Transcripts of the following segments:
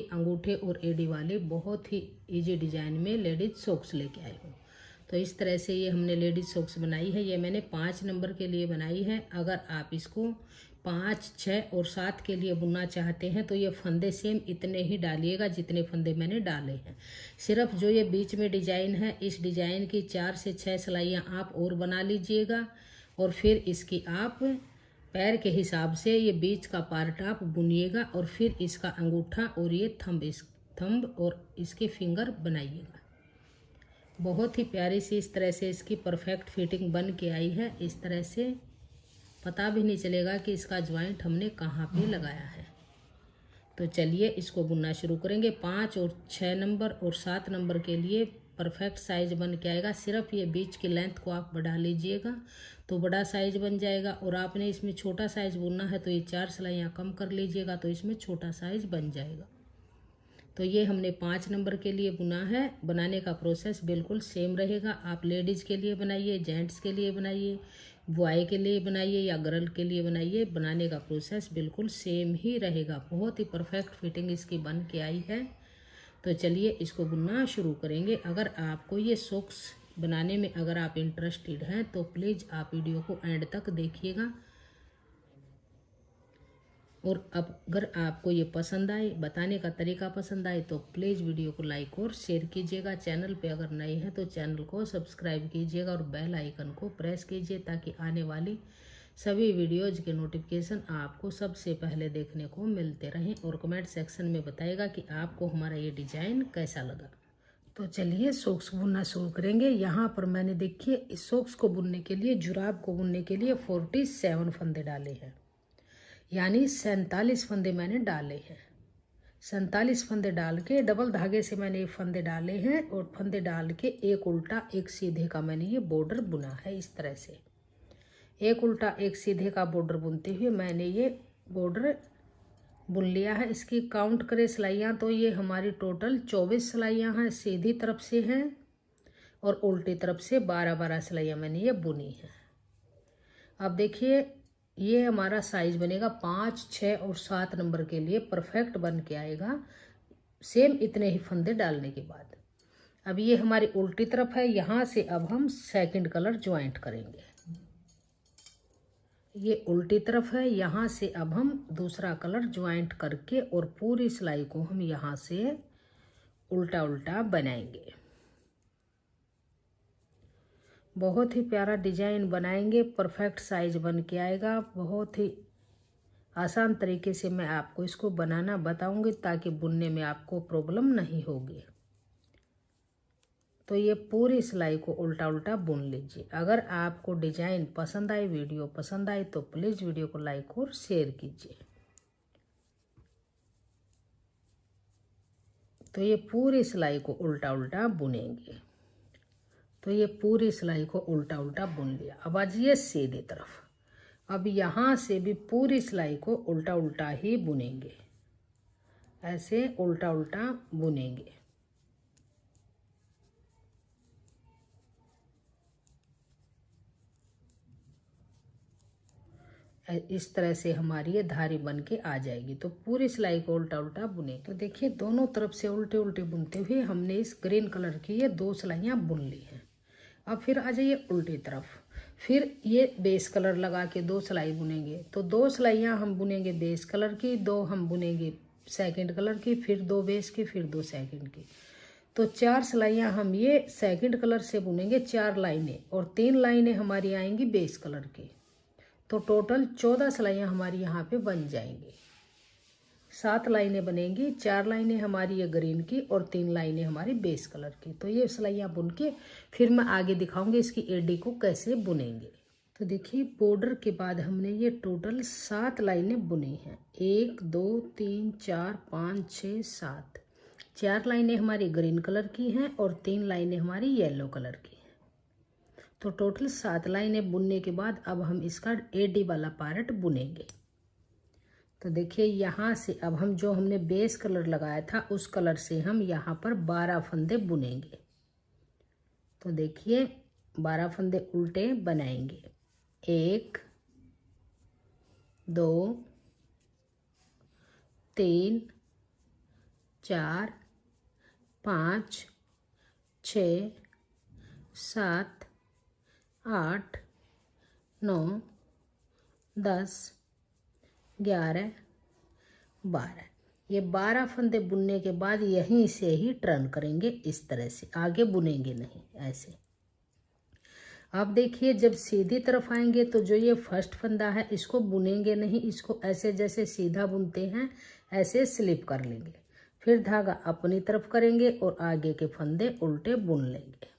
अंगूठे और एडी वाले बहुत ही इजी डिजाइन में लेडीज सॉक्स लेके आई हूँ। तो इस तरह से ये हमने लेडीज सॉक्स बनाई है। ये मैंने 5 नंबर के लिए बनाई है। अगर आप इसको 5, 6 और 7 के लिए बुनना चाहते हैं तो ये फंदे सेम इतने ही डालिएगा जितने फंदे मैंने डाले हैं। सिर्फ जो ये बीच में डिजाइन है, इस डिजाइन की 4 से 6 सिलाइयाँ आप और बना लीजिएगा और फिर इसकी आप पैर के हिसाब से ये बीच का पार्ट आप बुनिएगा और फिर इसका अंगूठा और ये थंब और इसके फिंगर बनाइएगा। बहुत ही प्यारी सी इस तरह से इसकी परफेक्ट फिटिंग बन के आई है। इस तरह से पता भी नहीं चलेगा कि इसका ज्वाइंट हमने कहाँ पे लगाया है। तो चलिए इसको बुनना शुरू करेंगे। 5 और 6 नंबर और 7 नंबर के लिए परफेक्ट साइज बन के आएगा। सिर्फ ये बीच की लेंथ को आप बढ़ा लीजिएगा तो बड़ा साइज बन जाएगा। और आपने इसमें छोटा साइज बुनना है तो ये 4 सिलाइयाँ कम कर लीजिएगा तो इसमें छोटा साइज बन जाएगा। तो ये हमने 5 नंबर के लिए बुना है। बनाने का प्रोसेस बिल्कुल सेम रहेगा। आप लेडीज के लिए बनाइए, जेंट्स के लिए बनाइए, बॉय के लिए बनाइए या गर्ल के लिए बनाइए, बनाने का प्रोसेस बिल्कुल सेम ही रहेगा। बहुत ही परफेक्ट फिटिंग इसकी बन के आई है। तो चलिए इसको बुनना शुरू करेंगे। अगर आपको ये सॉक्स बनाने में अगर आप इंटरेस्टेड हैं तो प्लीज़ आप वीडियो को एंड तक देखिएगा। और अगर आपको ये पसंद आए, बताने का तरीका पसंद आए तो प्लीज़ वीडियो को लाइक और शेयर कीजिएगा। चैनल पे अगर नए हैं तो चैनल को सब्सक्राइब कीजिएगा और बेल आइकन को प्रेस कीजिए ताकि आने वाली सभी वीडियोज के नोटिफिकेशन आपको सबसे पहले देखने को मिलते रहें। और कमेंट सेक्शन में बताइएगा कि आपको हमारा ये डिज़ाइन कैसा लगा। तो चलिए सॉक्स बुनना शुरू करेंगे। यहाँ पर मैंने देखिए इस सॉक्स को बुनने के लिए, जुराब को बुनने के लिए 47 फंदे डाले हैं, यानी 47 फंदे मैंने डाले हैं। 47 फंदे डाल के डबल धागे से मैंने ये फंदे डाले हैं और फंदे डाल के एक उल्टा एक सीधे का मैंने ये बॉर्डर बुना है। इस तरह से एक उल्टा एक सीधे का बॉर्डर बुनते हुए मैंने ये बॉर्डर बुन लिया है। इसकी काउंट करें सिलाइयाँ तो ये हमारी टोटल 24 सिलाइयाँ हैं, सीधी तरफ से हैं और उल्टी तरफ से 12-12 सिलाइयाँ मैंने ये बुनी है। अब देखिए ये हमारा साइज बनेगा 5, 6 और 7 नंबर के लिए परफेक्ट बन के आएगा, सेम इतने ही फंदे डालने के बाद। अब ये हमारी उल्टी तरफ है। यहाँ से अब हम सेकंड कलर ज्वाइंट करेंगे। ये उल्टी तरफ है। यहाँ से अब हम दूसरा कलर ज्वाइंट करके और पूरी सिलाई को हम यहाँ से उल्टा उल्टा बनाएंगे। बहुत ही प्यारा डिजाइन बनाएंगे, परफेक्ट साइज बन के आएगा। बहुत ही आसान तरीके से मैं आपको इसको बनाना बताऊंगी ताकि बुनने में आपको प्रॉब्लम नहीं होगी। तो ये पूरी सिलाई को उल्टा उल्टा बुन लीजिए। अगर आपको डिजाइन पसंद आए, वीडियो पसंद आए तो प्लीज़ वीडियो को लाइक और शेयर कीजिए। तो ये पूरी सिलाई को उल्टा उल्टा बुनेंगे। तो ये पूरी सिलाई को उल्टा उल्टा बुन लिया। अब आ जाइए सीधी तरफ। अब यहाँ से भी पूरी सिलाई को उल्टा उल्टा ही बुनेंगे, ऐसे उल्टा उल्टा बुनेंगे। इस तरह से हमारी ये धारी बन के आ जाएगी। तो पूरी सिलाई को उल्टा उल्टा बुने। तो देखिए दोनों तरफ से उल्टे उल्टे बुनते हुए हमने इस ग्रीन कलर की ये 2 सिलाइयाँ बुन ली हैं। अब फिर आ जाइए उल्टी तरफ। फिर ये बेस कलर लगा के 2 सिलाई बुनेंगे। तो 2 सिलाइयाँ हम बुनेंगे बेस कलर की, 2 हम बुनेंगे सेकंड कलर की, फिर 2 बेस की, फिर 2 सेकंड की। तो 4 सिलाइयाँ हम ये सेकंड कलर से बुनेंगे, 4 लाइनें, और 3 लाइनें हमारी आएंगी बेस कलर की। तो टोटल 14 सिलाइयाँ हमारी यहाँ पे बन जाएंगी। 7 लाइनें बनेंगी, 4 लाइनें हमारी ये ग्रीन की और 3 लाइनें हमारी बेस कलर की। तो ये सिलाइयाँ बुन के फिर मैं आगे दिखाऊंगी इसकी एडी को कैसे बुनेंगे। तो देखिए बॉर्डर के बाद हमने ये टोटल 7 लाइनें बुनी हैं। 1, 2, 3, 4, 5, 6, 7। 4 लाइनें हमारी ग्रीन कलर की हैं और 3 लाइनें हमारी येलो कलर की हैं। तो टोटल 7 लाइनें बुनने के बाद अब हम इसका एडी वाला पार्ट बुनेंगे। तो देखिए यहाँ से अब हम जो हमने बेस कलर लगाया था उस कलर से हम यहाँ पर 12 फंदे बुनेंगे। तो देखिए 12 फंदे उल्टे बनाएंगे। 1, 2, 3, 4 5 6 7 8 9 10 11 12। ये 12 फंदे बुनने के बाद यहीं से ही टर्न करेंगे, इस तरह से, आगे बुनेंगे नहीं, ऐसे। अब देखिए जब सीधी तरफ आएंगे तो जो ये फर्स्ट फंदा है इसको बुनेंगे नहीं, इसको ऐसे जैसे सीधा बुनते हैं ऐसे स्लिप कर लेंगे, फिर धागा अपनी तरफ करेंगे और आगे के फंदे उल्टे बुन लेंगे।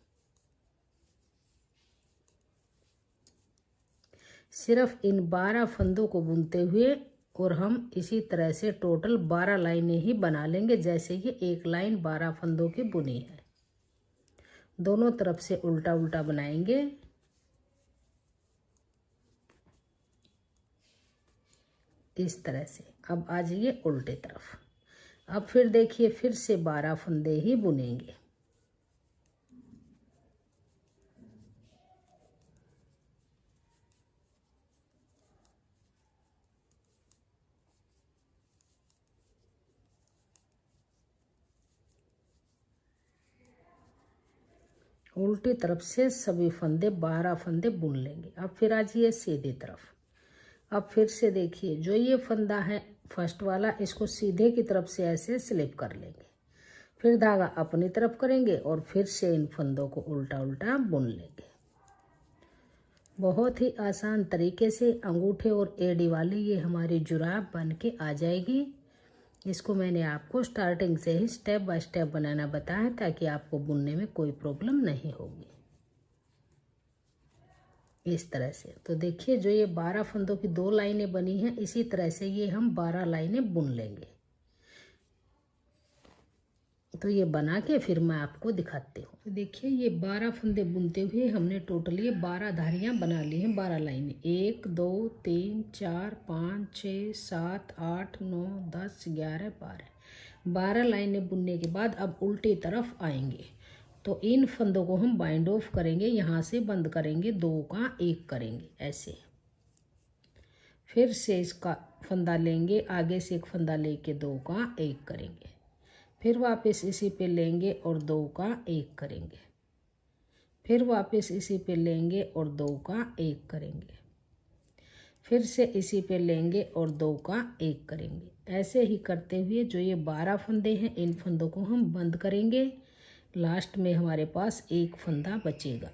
सिर्फ इन 12 फंदों को बुनते हुए और हम इसी तरह से टोटल 12 लाइनें ही बना लेंगे, जैसे ये एक लाइन 12 फंदों की बुनी है। दोनों तरफ से उल्टा उल्टा बनाएंगे, इस तरह से। अब आ जाइए उल्टे तरफ। अब फिर देखिए फिर से 12 फंदे ही बुनेंगे। उल्टी तरफ से सभी फंदे 12 फंदे बुन लेंगे। अब फिर आ जाइए सीधी तरफ। अब फिर से देखिए जो ये फंदा है फर्स्ट वाला, इसको सीधे की तरफ से ऐसे स्लिप कर लेंगे, फिर धागा अपनी तरफ करेंगे और फिर से इन फंदों को उल्टा उल्टा बुन लेंगे। बहुत ही आसान तरीके से अंगूठे और एड़ी वाली ये हमारी जुराब बन के आ जाएगी। इसको मैंने आपको स्टार्टिंग से ही स्टेप बाय स्टेप बनाना बताया ताकि आपको बुनने में कोई प्रॉब्लम नहीं होगी, इस तरह से। तो देखिए जो ये 12 फंदों की 2 लाइनें बनी हैं, इसी तरह से ये हम 12 लाइनें बुन लेंगे। तो ये बना के फिर मैं आपको दिखाती हूँ। तो देखिए ये 12 फंदे बुनते हुए हमने टोटल ये 12 धारियाँ बना ली हैं, 12 लाइनें। 1 2 3 4 5 6 7 8 9 10 11 12 लाइनें बुनने के बाद अब उल्टी तरफ आएंगे तो इन फंदों को हम बाइंड ऑफ करेंगे, यहाँ से बंद करेंगे, 2 का 1 करेंगे ऐसे। फिर से इसका फंदा लेंगे, आगे से एक फंदा लेके 2 का 1 करेंगे, फिर वापस इसी पे लेंगे और 2 का 1 करेंगे, फिर वापस इसी पे लेंगे और 2 का 1 करेंगे, फिर से इसी पे लेंगे और 2 का 1 करेंगे। ऐसे ही करते हुए जो ये 12 फंदे हैं इन फंदों को हम बंद करेंगे। लास्ट में हमारे पास 1 फंदा बचेगा।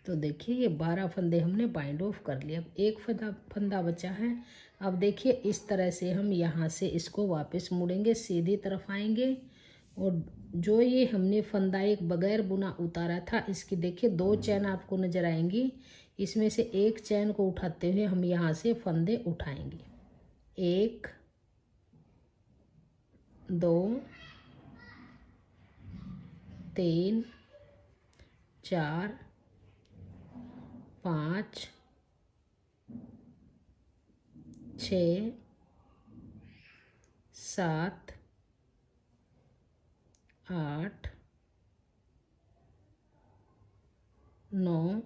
तो देखिए ये 12 फंदे हमने बाइंड ऑफ कर लिए। अब 1 फंदा बचा है। अब देखिए इस तरह से हम यहाँ से इसको वापस मुड़ेंगे, सीधी तरफ आएंगे और जो ये हमने फंदा एक बगैर बुना उतारा था, इसकी देखिए 2 चैन आपको नजर आएंगी। इसमें से एक चैन को उठाते हुए हम यहाँ से फंदे उठाएंगे। 1 2 3 4 5 6 7 8 9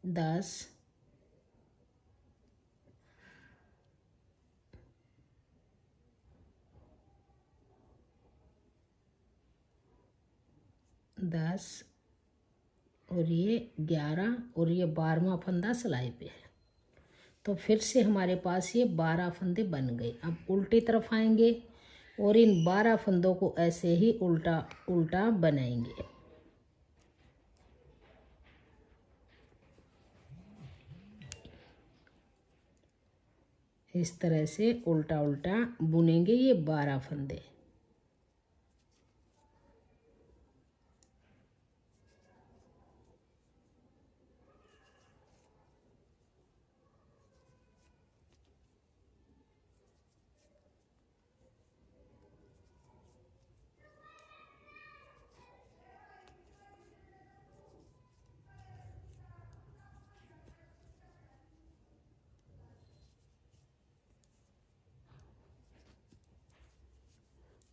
10 10 और ये 11 और ये 12वां फंदा सिलाई पे है। तो फिर से हमारे पास ये 12 फंदे बन गए। अब उल्टी तरफ आएंगे और इन 12 फंदों को ऐसे ही उल्टा उल्टा बनाएंगे। इस तरह से उल्टा उल्टा बुनेंगे ये 12 फंदे।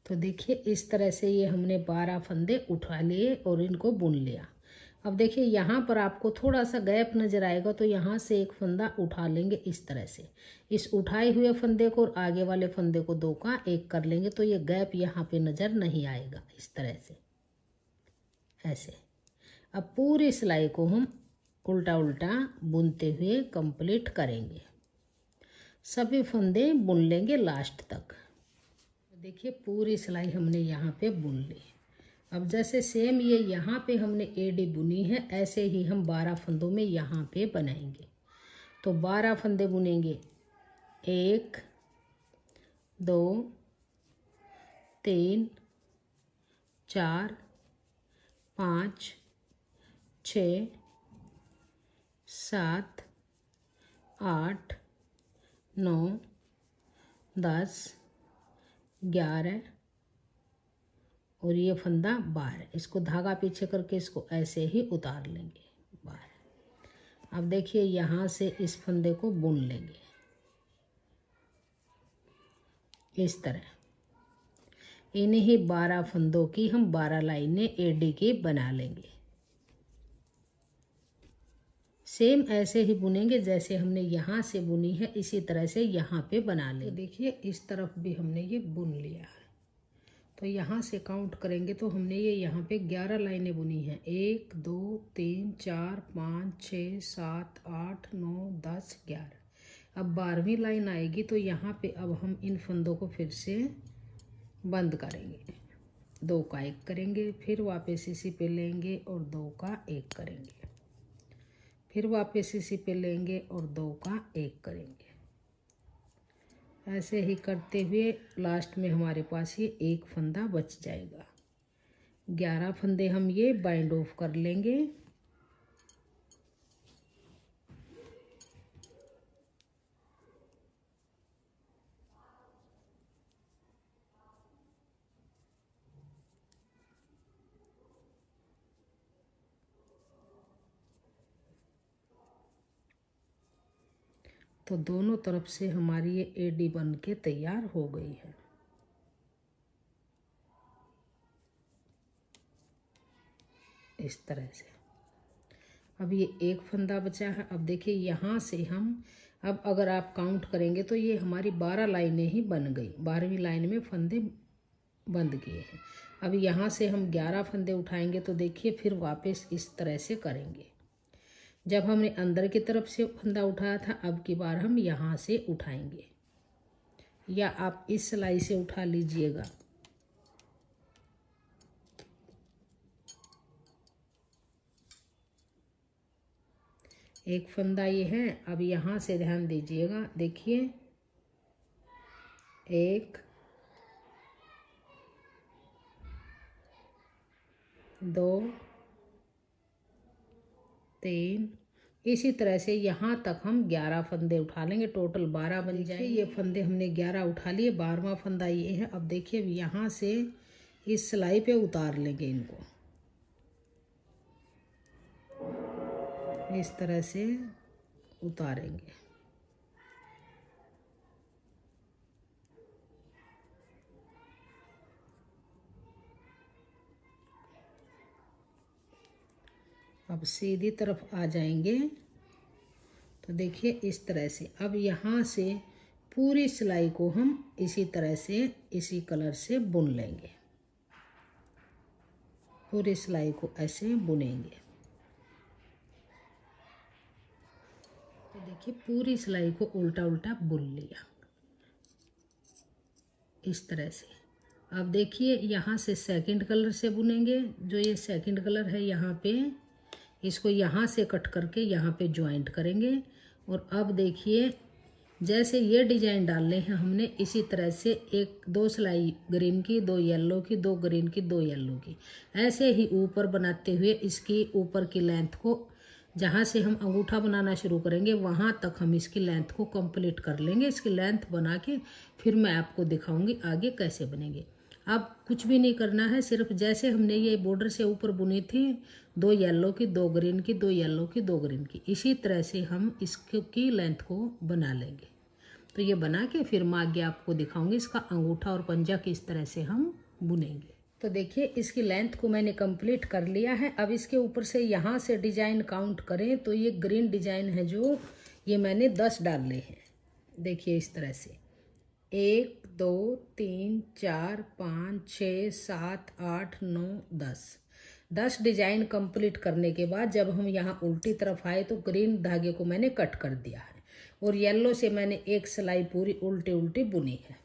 तो देखिए इस तरह से ये हमने 12 फंदे उठा लिए और इनको बुन लिया। अब देखिए यहाँ पर आपको थोड़ा सा गैप नज़र आएगा, तो यहाँ से एक फंदा उठा लेंगे इस तरह से। इस उठाए हुए फंदे को और आगे वाले फंदे को दो का एक कर लेंगे, तो ये गैप यहाँ पे नज़र नहीं आएगा। इस तरह से ऐसे। अब पूरी सिलाई को हम उल्टा उल्टा बुनते हुए कंप्लीट करेंगे। सभी फंदे बुन लेंगे लास्ट तक। देखिए पूरी सिलाई हमने यहाँ पे बुन ली। अब जैसे सेम ये यहाँ पे हमने एडी बुनी है, ऐसे ही हम 12 फंदों में यहाँ पे बनाएंगे। तो 12 फंदे बुनेंगे। 1 2 3 4 5 6 7 8 9 10 11 और ये फंदा 12। इसको धागा पीछे करके इसको ऐसे ही उतार लेंगे 12। अब देखिए यहाँ से इस फंदे को बुन लेंगे इस तरह। इन्हीं 12 फंदों की हम 12 लाइनें एडी की बना लेंगे। सेम ऐसे ही बुनेंगे जैसे हमने यहाँ से बुनी है, इसी तरह से यहाँ पे बना लेंगे। तो देखिए इस तरफ भी हमने ये बुन लिया है। तो यहाँ से काउंट करेंगे तो हमने ये यहाँ पे 11 लाइनें बुनी हैं। 1 2 3 4 5 6 7 8 9 10 11। अब 12वीं लाइन आएगी तो यहाँ पे अब हम इन फंदों को फिर से बंद करेंगे। 2 का 1 करेंगे, फिर वापस इसी पे लेंगे और 2 का 1 करेंगे, फिर वापस इसी पे लेंगे और 2 का 1 करेंगे। ऐसे ही करते हुए लास्ट में हमारे पास ये एक फंदा बच जाएगा। 11 फंदे हम ये बाइंड ऑफ कर लेंगे। तो दोनों तरफ से हमारी ये एडी बन के तैयार हो गई है। इस तरह से। अब ये एक फंदा बचा है। अब देखिए यहाँ से हम अब अगर आप काउंट करेंगे तो ये हमारी 12 लाइनें ही बन गई। 12वीं लाइन में फंदे बंद किए हैं। अब यहाँ से हम 11 फंदे उठाएंगे तो देखिए फिर वापस इस तरह से करेंगे। जब हमने अंदर की तरफ से फंदा उठाया था, अब की बार हम यहाँ से उठाएंगे, या आप इस सिलाई से उठा लीजिएगा। एक फंदा ये है। अब यहाँ से ध्यान दीजिएगा, देखिए 1 2 3, इसी तरह से यहाँ तक हम 11 फंदे उठा लेंगे। टोटल 12 बन जाएंगे। ये फंदे हमने 11 उठा लिए। 12वां फंदा ये है। अब देखिए यहाँ से इस सिलाई पे उतार लेंगे इनको इस तरह से उतारेंगे। अब सीधी तरफ आ जाएंगे तो देखिए इस तरह से। अब यहाँ से पूरी सिलाई को हम इसी तरह से इसी कलर से बुन लेंगे। पूरी सिलाई को ऐसे बुनेंगे। तो देखिए पूरी सिलाई को उल्टा उल्टा बुन लिया इस तरह से। अब देखिए यहाँ से सेकंड कलर से बुनेंगे। जो ये सेकंड कलर है यहाँ पे, इसको यहाँ से कट करके यहाँ पे ज्वाइंट करेंगे। और अब देखिए जैसे ये डिजाइन डालने हैं हमने, इसी तरह से 1-2 सिलाई ग्रीन की, 2 येलो की, 2 ग्रीन की, 2 येलो की, ऐसे ही ऊपर बनाते हुए इसकी ऊपर की लेंथ को, जहाँ से हम अंगूठा बनाना शुरू करेंगे वहाँ तक हम इसकी लेंथ को कंप्लीट कर लेंगे। इसकी लेंथ बना के फिर मैं आपको दिखाऊंगी आगे कैसे बनेंगे। अब कुछ भी नहीं करना है, सिर्फ जैसे हमने ये बॉर्डर से ऊपर बुनी थी, 2 येलो की, 2 ग्रीन की, 2 येलो की, 2 ग्रीन की, इसी तरह से हम इसकी लेंथ को बना लेंगे। तो ये बना के फिर मैं आगे आपको दिखाऊंगी इसका अंगूठा और पंजा किस तरह से हम बुनेंगे। तो देखिए इसकी लेंथ को मैंने कंप्लीट कर लिया है। अब इसके ऊपर से यहाँ से डिजाइन काउंट करें तो ये ग्रीन डिजाइन है जो ये मैंने 10 डाले हैं। देखिए इस तरह से 1 2 3 4 5 6 7 8 9 10 डिजाइन कंप्लीट करने के बाद जब हम यहाँ उल्टी तरफ आए तो ग्रीन धागे को मैंने कट कर दिया है और येलो से मैंने एक सिलाई पूरी उल्टी उल्टी बुनी है।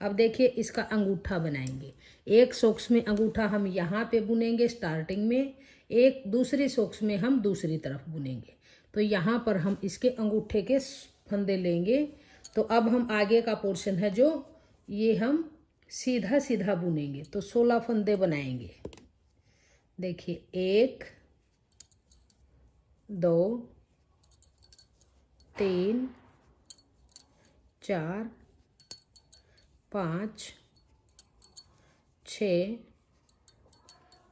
अब देखिए इसका अंगूठा बनाएंगे। एक सॉक्स में अंगूठा हम यहाँ पे बुनेंगे स्टार्टिंग में, एक दूसरी सॉक्स में हम दूसरी तरफ बुनेंगे। तो यहाँ पर हम इसके अंगूठे के फंदे लेंगे। तो अब हम आगे का पोर्शन है जो ये हम सीधा सीधा बुनेंगे। तो 16 फंदे बनाएंगे। देखिए 1 2 3 4 5 6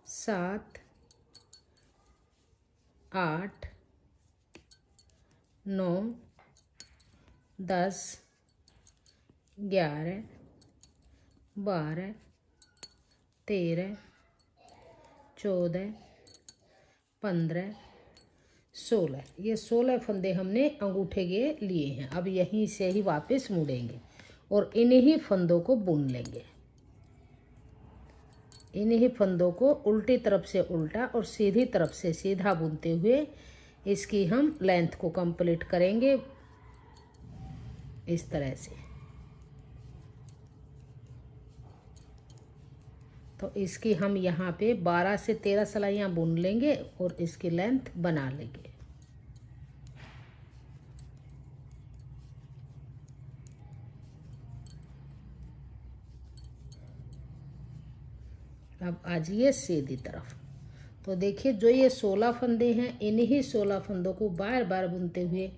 7 8 9 10 11 12 13 14 15 16 ये 16 फंदे हमने अंगूठे के लिए हैं। अब यहीं से ही वापस मुड़ेंगे और इन्हीं फंदों को बुन लेंगे। इन्हीं फंदों को उल्टी तरफ से उल्टा और सीधी तरफ से सीधा बुनते हुए इसकी हम लेंथ को कंप्लीट करेंगे इस तरह से। तो इसकी हम यहाँ पे 12 से 13 सिलाइयाँ बुन लेंगे और इसकी लेंथ बना लेंगे। अब आ जाइए सीधी तरफ। तो देखिए जो ये 16 फंदे हैं इन्हीं 16 फंदों को बार बार बुनते हुए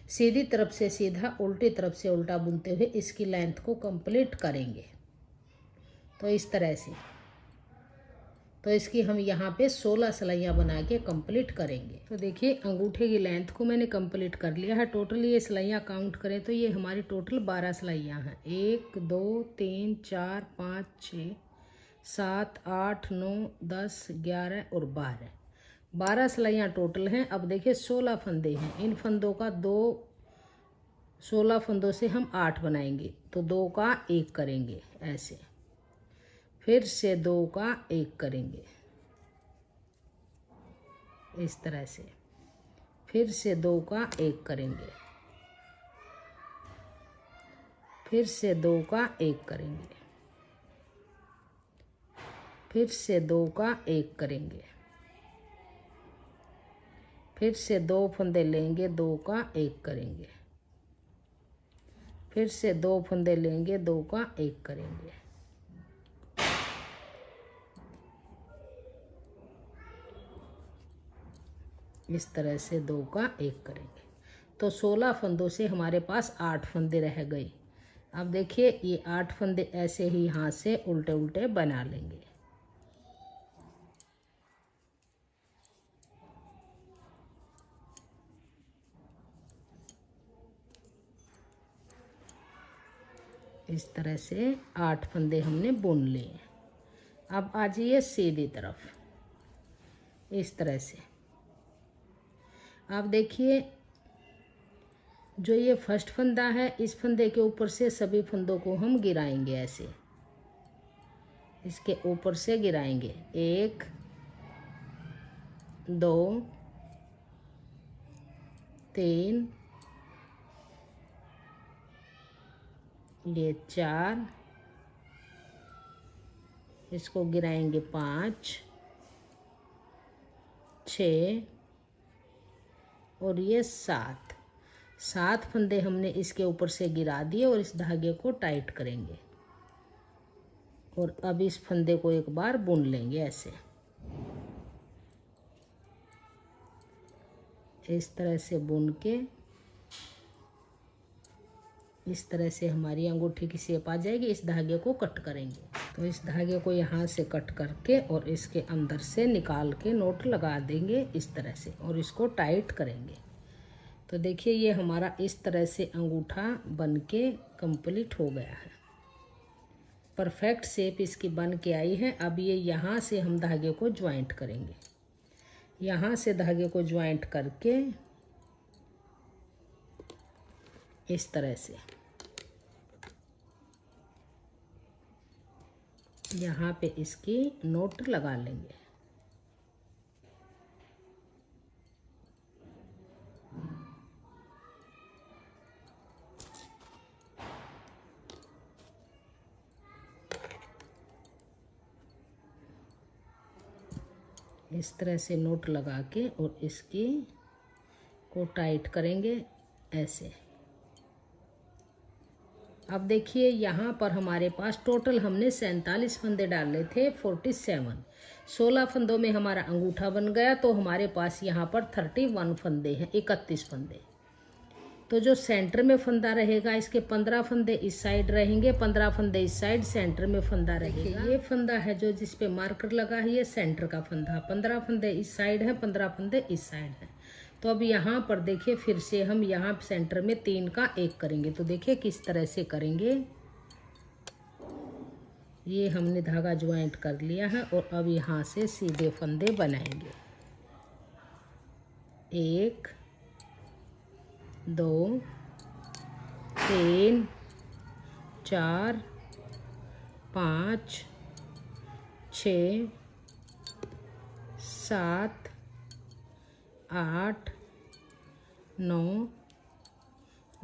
सीधी तरफ से सीधा उल्टी तरफ से उल्टा बुनते हुए इसकी लेंथ को कंप्लीट करेंगे। तो इस तरह से तो इसकी हम यहाँ पे 16 सिलाइयाँ बना के कंप्लीट करेंगे। तो देखिए अंगूठे की लेंथ को मैंने कंप्लीट कर लिया है। टोटल ये सिलाइयाँ काउंट करें तो ये हमारी टोटल 12 सिलाइयाँ हैं। 1 2 3 4 5 6 7 8 9 10 11 और 12 सिलाइयाँ टोटल हैं। अब देखिए 16 फंदे हैं। इन फंदों का 16 फंदों से हम 8 बनाएंगे। तो 2 का 1 करेंगे ऐसे, फिर से 2 का 1 करेंगे इस तरह से, फिर से 2 का 1 करेंगे, फिर से 2 का 1 करेंगे, फिर से 2 का 1 करेंगे, फिर से 2 फंदे लेंगे, 2 का 1 करेंगे, फिर से 2 फंदे लेंगे, 2 का 1 करेंगे, इस तरह से 2 का 1 करेंगे। तो 16 फंदों से हमारे पास 8 फंदे रह गए। अब देखिए ये 8 फंदे ऐसे ही हाथ से उल्टे उल्टे बना लेंगे। इस तरह से 8 फंदे हमने बुन लिए। अब आ जाइए सीधी तरफ इस तरह से। आप देखिए जो ये फर्स्ट फंदा है इस फंदे के ऊपर से सभी फंदों को हम गिराएंगे ऐसे, इसके ऊपर से गिराएंगे। 1 2 3 ये 4, इसको गिराएंगे 5 6 और ये 7 फंदे हमने इसके ऊपर से गिरा दिए और इस धागे को टाइट करेंगे और अब इस फंदे को एक बार बुन लेंगे ऐसे, इस तरह से बुन के इस तरह से हमारी अंगूठी की शेप आ जाएगी। इस धागे को कट करेंगे। तो इस धागे को यहाँ से कट करके और इसके अंदर से निकाल के नोट लगा देंगे इस तरह से और इसको टाइट करेंगे। तो देखिए ये हमारा इस तरह से अंगूठा बन के कंप्लीट हो गया है। परफेक्ट शेप इसकी बन के आई है। अब ये यहाँ से हम धागे को ज्वाइंट करेंगे। यहाँ से धागे को ज्वाइंट करके इस तरह से यहाँ पे इसकी नोट लगा लेंगे। इस तरह से नोट लगा के और इसकी को टाइट करेंगे ऐसे। अब देखिए यहाँ पर हमारे पास टोटल हमने 47 फंदे डाले थे, 47। 16 फंदों में हमारा अंगूठा बन गया, तो हमारे पास यहाँ पर 31 फंदे हैं, 31 फंदे। तो जो सेंटर में फंदा रहेगा इसके 15 फंदे इस साइड रहेंगे, 15 फंदे इस साइड, सेंटर में फंदा रहेगा। ये फंदा है जो जिस पे मार्कर लगा है, ये सेंटर का फंदा। 15 फंदे इस साइड है, 15 फंदे इस साइड है। तो अब यहाँ पर देखिए फिर से हम यहाँ सेंटर में 3 का 1 करेंगे। तो देखिए किस तरह से करेंगे। ये हमने धागा ज्वाइंट कर लिया है और अब यहाँ से सीधे फंदे बनाएंगे। 1 2 3 4 5 6 7 8 9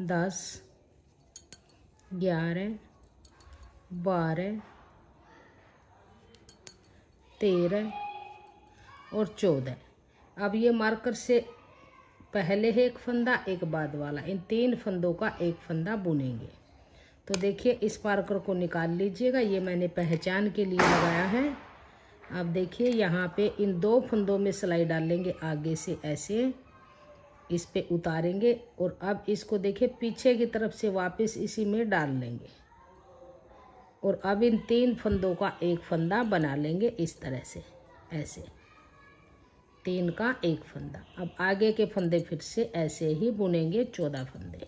10 11 12 13 और 14। अब ये मार्कर से पहले है एक फंदा, एक बाद वाला, इन 3 फंदों का एक फंदा बुनेंगे। तो देखिए इस मार्कर को निकाल लीजिएगा, ये मैंने पहचान के लिए लगाया है। अब देखिए यहाँ पे इन 2 फंदों में सिलाई डालेंगे, आगे से ऐसे इस पे उतारेंगे और अब इसको देखिए पीछे की तरफ से वापस इसी में डाल लेंगे और अब इन 3 फंदों का एक फंदा बना लेंगे इस तरह से, ऐसे 3 का 1 फंदा। अब आगे के फंदे फिर से ऐसे ही बुनेंगे, 14 फंदे।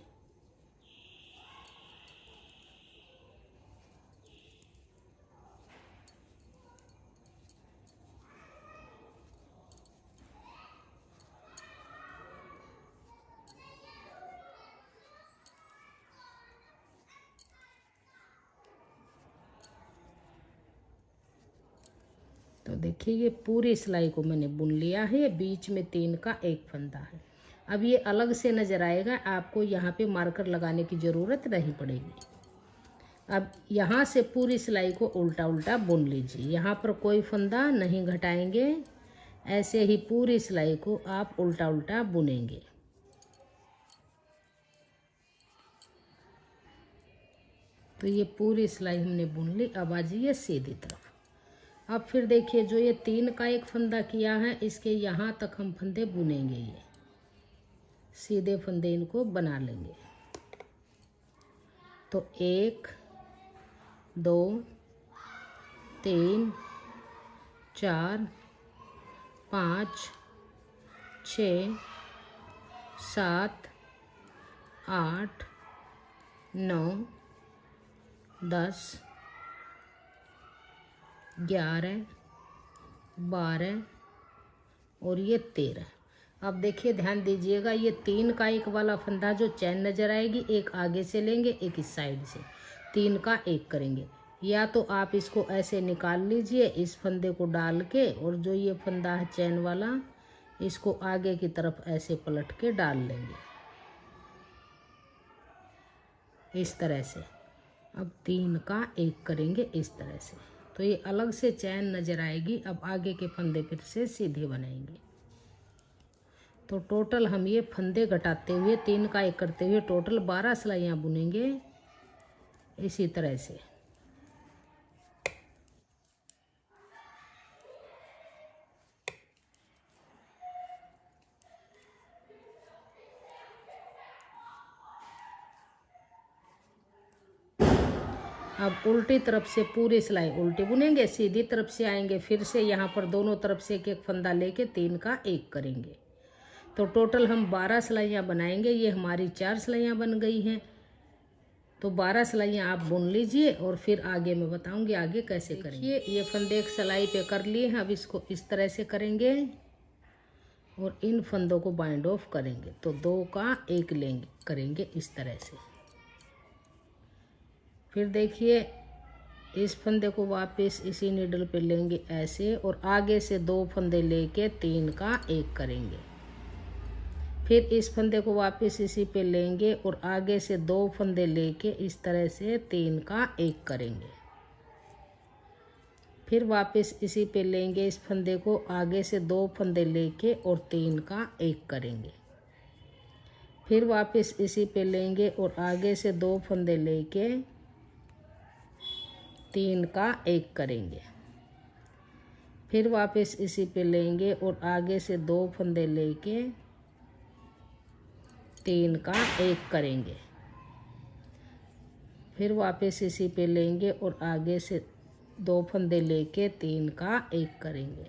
तो देखिए ये पूरी सिलाई को मैंने बुन लिया है। बीच में 3 का 1 फंदा है। अब ये अलग से नज़र आएगा, आपको यहाँ पे मार्कर लगाने की ज़रूरत नहीं पड़ेगी। अब यहाँ से पूरी सिलाई को उल्टा उल्टा बुन लीजिए, यहाँ पर कोई फंदा नहीं घटाएंगे, ऐसे ही पूरी सिलाई को आप उल्टा उल्टा बुनेंगे। तो ये पूरी सिलाई हमने बुन ली। अब आ जाइए सीधी तरफ। अब फिर देखिए जो ये 3 का 1 फंदा किया है, इसके यहाँ तक हम फंदे बुनेंगे। ये सीधे फंदे इनको बना लेंगे। तो 1 2 3 4 5 6 7 8 9 10 11 12 और ये 13। अब देखिए ध्यान दीजिएगा, ये 3 का 1 वाला फंदा जो चैन नज़र आएगी, एक आगे से लेंगे, एक इस साइड से, 3 का 1 करेंगे। या तो आप इसको ऐसे निकाल लीजिए इस फंदे को डाल के, और जो ये फंदा है चैन वाला, इसको आगे की तरफ ऐसे पलट के डाल लेंगे इस तरह से। अब 3 का 1 करेंगे इस तरह से, तो ये अलग से चैन नज़र आएगी। अब आगे के फंदे फिर से सीधे बनाएंगे। तो टोटल हम ये फंदे घटाते हुए 3 का 1 करते हुए टोटल 12 सिलाइयाँ बुनेंगे इसी तरह से। अब उल्टी तरफ से पूरी सिलाई उल्टी बुनेंगे, सीधी तरफ से आएंगे, फिर से यहाँ पर दोनों तरफ से एक एक फंदा लेके 3 का 1 करेंगे। तो टोटल हम 12 सिलाइयाँ बनाएंगे। ये हमारी 4 सिलाइयाँ बन गई हैं, तो 12 सिलाइयाँ आप बुन लीजिए और फिर आगे मैं बताऊंगी आगे कैसे करेंगे। ये फंदे एक सिलाई पे कर लिए हैं, अब इसको इस तरह से करेंगे और इन फंदों को बाइंड ऑफ करेंगे। तो 2 का 1 लेंगे, करेंगे इस तरह से। फिर देखिए इस फंदे को वापस इसी नीडल पे लेंगे ऐसे और आगे से 2 फंदे लेके 3 का 1 करेंगे। फिर इस फंदे को वापस इसी पे लेंगे और आगे से 2 फंदे लेके इस तरह से 3 का 1 करेंगे। फिर वापस इसी पे लेंगे इस फंदे को, आगे से 2 फंदे लेके और 3 का 1 करेंगे। फिर वापस इसी पे लेंगे और आगे से 2 फंदे लेके 3 का 1 करेंगे। फिर वापस इसी पे लेंगे और आगे से 2 फंदे लेके 3 का 1 करेंगे। फिर वापस इसी पे लेंगे और आगे से 2 फंदे लेके 3 का 1 करेंगे।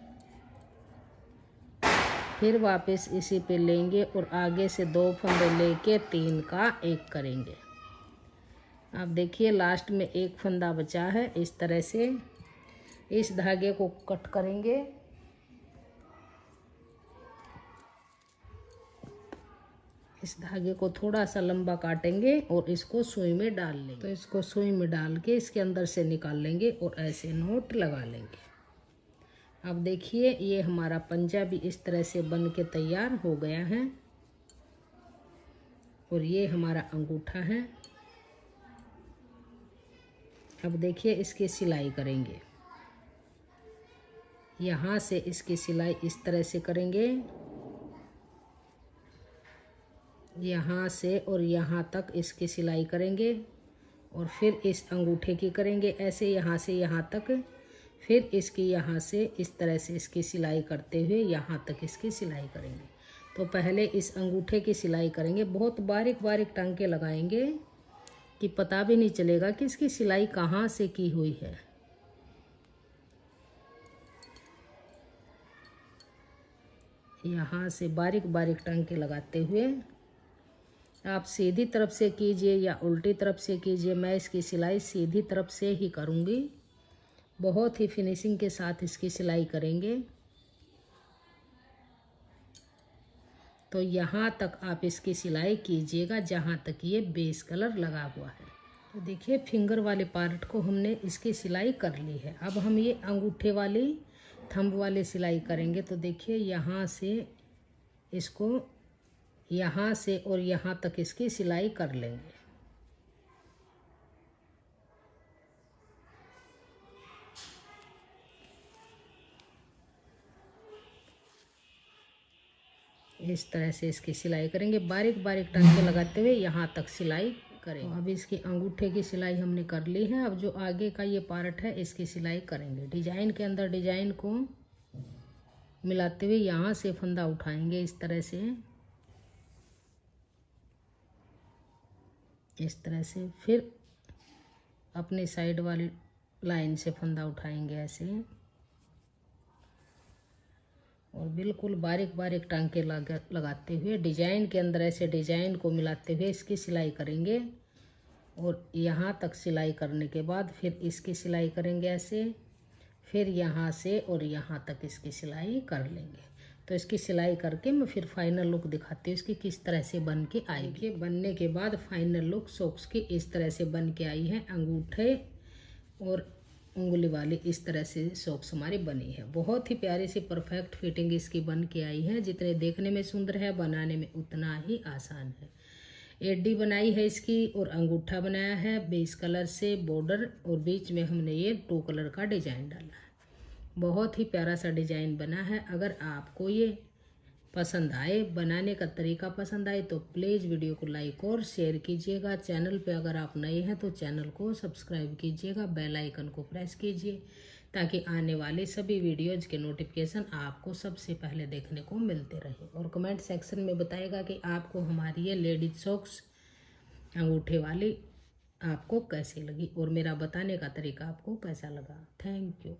फिर वापस इसी पे लेंगे और आगे से 2 फंदे लेके 3 का 1 करेंगे। अब देखिए लास्ट में 1 फंदा बचा है। इस तरह से इस धागे को कट करेंगे। इस धागे को थोड़ा सा लंबा काटेंगे और इसको सुई में डाल लेंगे। तो इसको सुई में डाल के इसके अंदर से निकाल लेंगे और ऐसे नोट लगा लेंगे। अब देखिए ये हमारा पंजा भी इस तरह से बन के तैयार हो गया है और ये हमारा अंगूठा है। अब देखिए इसकी सिलाई करेंगे। यहाँ से इसकी सिलाई इस तरह से करेंगे, यहाँ से और यहाँ तक इसकी सिलाई करेंगे और फिर इस अंगूठे की करेंगे ऐसे यहाँ से यहाँ तक। फिर इसकी यहाँ से इस तरह से इसकी सिलाई करते हुए यहाँ तक इसकी सिलाई करेंगे। तो पहले इस अंगूठे की सिलाई करेंगे, बहुत बारीक बारीक टांके लगाएंगे कि पता भी नहीं चलेगा कि इसकी सिलाई कहाँ से की हुई है। यहाँ से बारीक बारीक टांके लगाते हुए आप सीधी तरफ से कीजिए या उल्टी तरफ से कीजिए। मैं इसकी सिलाई सीधी तरफ से ही करूँगी। बहुत ही फिनिशिंग के साथ इसकी सिलाई करेंगे। तो यहाँ तक आप इसकी सिलाई कीजिएगा जहाँ तक ये बेस कलर लगा हुआ है। तो देखिए फिंगर वाले पार्ट को हमने इसकी सिलाई कर ली है। अब हम ये अंगूठे वाली थंब वाली सिलाई करेंगे। तो देखिए यहाँ से इसको यहाँ से और यहाँ तक इसकी सिलाई कर लेंगे। इस तरह से इसकी सिलाई करेंगे, बारीक बारीक टांके लगाते हुए यहाँ तक सिलाई करेंगे। तो अब इसकी अंगूठे की सिलाई हमने कर ली है। अब जो आगे का ये पार्ट है इसकी सिलाई करेंगे। डिजाइन के अंदर डिजाइन को मिलाते हुए यहाँ से फंदा उठाएंगे इस तरह से, इस तरह से। फिर अपनी साइड वाली लाइन से फंदा उठाएंगे ऐसे और बिल्कुल बारीक बारीक टांके लगाते हुए डिजाइन के अंदर ऐसे डिजाइन को मिलाते हुए इसकी सिलाई करेंगे। और यहाँ तक सिलाई करने के बाद फिर इसकी सिलाई करेंगे ऐसे, फिर यहाँ से और यहाँ तक इसकी सिलाई कर लेंगे। तो इसकी सिलाई करके मैं फिर फाइनल लुक दिखाती हूँ इसकी किस तरह से बन के आएगी। बनने के बाद फाइनल लुक सॉक्स की इस तरह से बन के आई है। अंगूठे और उंगली वाली इस तरह से सॉक्स हमारी बनी है। बहुत ही प्यारी सी परफेक्ट फिटिंग इसकी बन के आई है। जितने देखने में सुंदर है बनाने में उतना ही आसान है। एडी बनाई है इसकी और अंगूठा बनाया है बेस कलर से बॉर्डर और बीच में हमने ये 2 कलर का डिजाइन डाला है। बहुत ही प्यारा सा डिजाइन बना है। अगर आपको ये पसंद आए, बनाने का तरीका पसंद आए तो प्लीज़ वीडियो को लाइक और शेयर कीजिएगा। चैनल पे अगर आप नए हैं तो चैनल को सब्सक्राइब कीजिएगा, बेल आइकन को प्रेस कीजिए ताकि आने वाले सभी वीडियोज़ के नोटिफिकेशन आपको सबसे पहले देखने को मिलते रहे। और कमेंट सेक्शन में बताइएगा कि आपको हमारी ये लेडीज सॉक्स अंगूठे वाली आपको कैसी लगी और मेरा बताने का तरीका आपको कैसा लगा। Thank you.